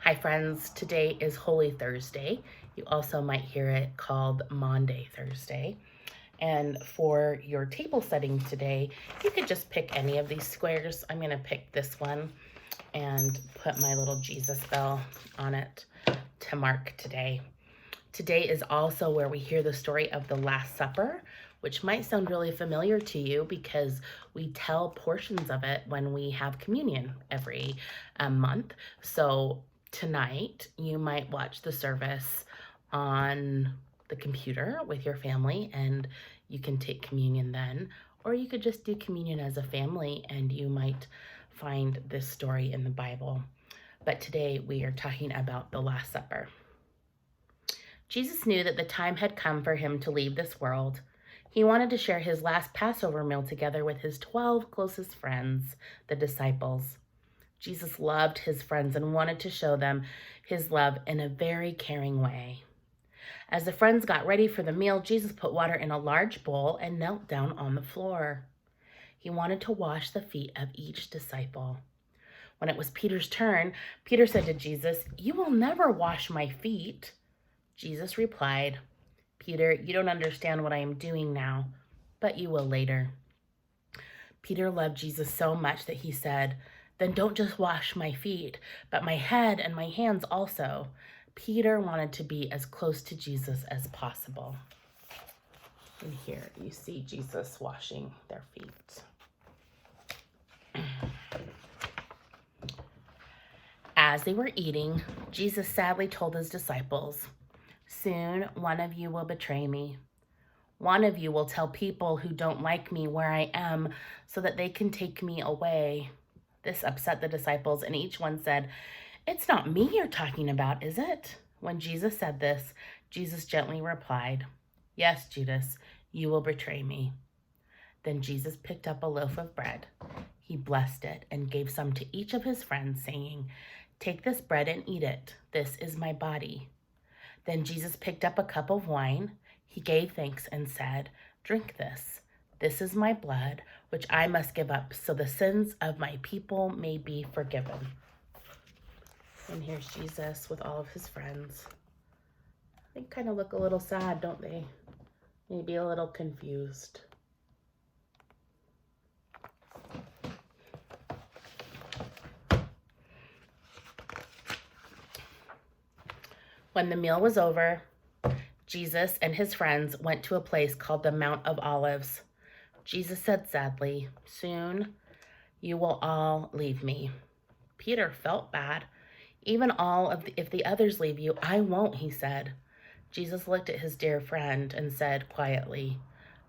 Hi friends, today is Holy Thursday. You also might hear it called Maundy Thursday. And for your table setting today, you could just pick any of these squares. I'm gonna pick this one and put my little Jesus bell on it to mark today. Today is also where we hear the story of the Last Supper, which might sound really familiar to you because we tell portions of it when we have communion every month. So tonight, you might watch the service on the computer with your family and you can take communion then, or you could just do communion as a family and you might find this story in the Bible. But today we are talking about the Last Supper. Jesus knew that the time had come for him to leave this world. He wanted to share his last Passover meal together with his 12 closest friends, the disciples. Jesus loved his friends and wanted to show them his love in a very caring way. As the friends got ready for the meal, Jesus put water in a large bowl and knelt down on the floor. He wanted to wash the feet of each disciple. When it was Peter's turn, Peter said to Jesus, "You will never wash my feet." Jesus replied, "Peter, you don't understand what I am doing now, but you will later." Peter loved Jesus so much that he said, "Then don't just wash my feet, but my head and my hands also." Peter wanted to be as close to Jesus as possible. And here you see Jesus washing their feet. As they were eating, Jesus sadly told his disciples, "Soon one of you will betray me. One of you will tell people who don't like me where I am so that they can take me away." This upset the disciples, and each one said, "It's not me you're talking about, is it?" When Jesus said this, Jesus gently replied, "Yes, Judas, you will betray me." Then Jesus picked up a loaf of bread. He blessed it and gave some to each of his friends, saying, "Take this bread and eat it. This is my body." Then Jesus picked up a cup of wine. He gave thanks and said, "Drink this. This is my blood, which I must give up so the sins of my people may be forgiven." And here's Jesus with all of his friends. They kind of look a little sad, don't they? Maybe a little confused. When the meal was over, Jesus and his friends went to a place called the Mount of Olives. Jesus said sadly, "Soon you will all leave me." Peter felt bad. If the others leave you, I won't," he said. Jesus looked at his dear friend and said quietly,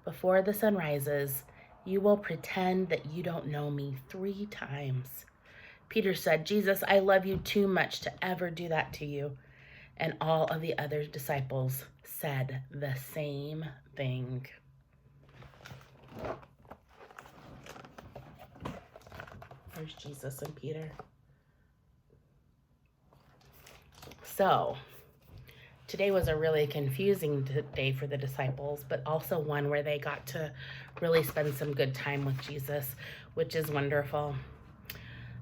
"Before the sun rises, you will pretend that you don't know me 3 times." Peter said, "Jesus, I love you too much to ever do that to you." And all of the other disciples said the same thing. There's Jesus and Peter. So, today was a really confusing day for the disciples, but also one where they got to really spend some good time with Jesus, which is wonderful.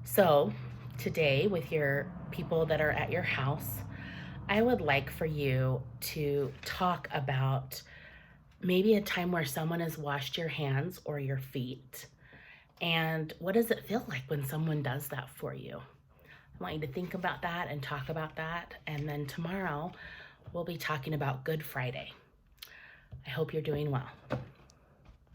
So, today, with your people that are at your house, I would like for you to talk about maybe a time where someone has washed your hands or your feet. And what does it feel like when someone does that for you? I want you to think about that and talk about that. And then tomorrow, we'll be talking about Good Friday. I hope you're doing well.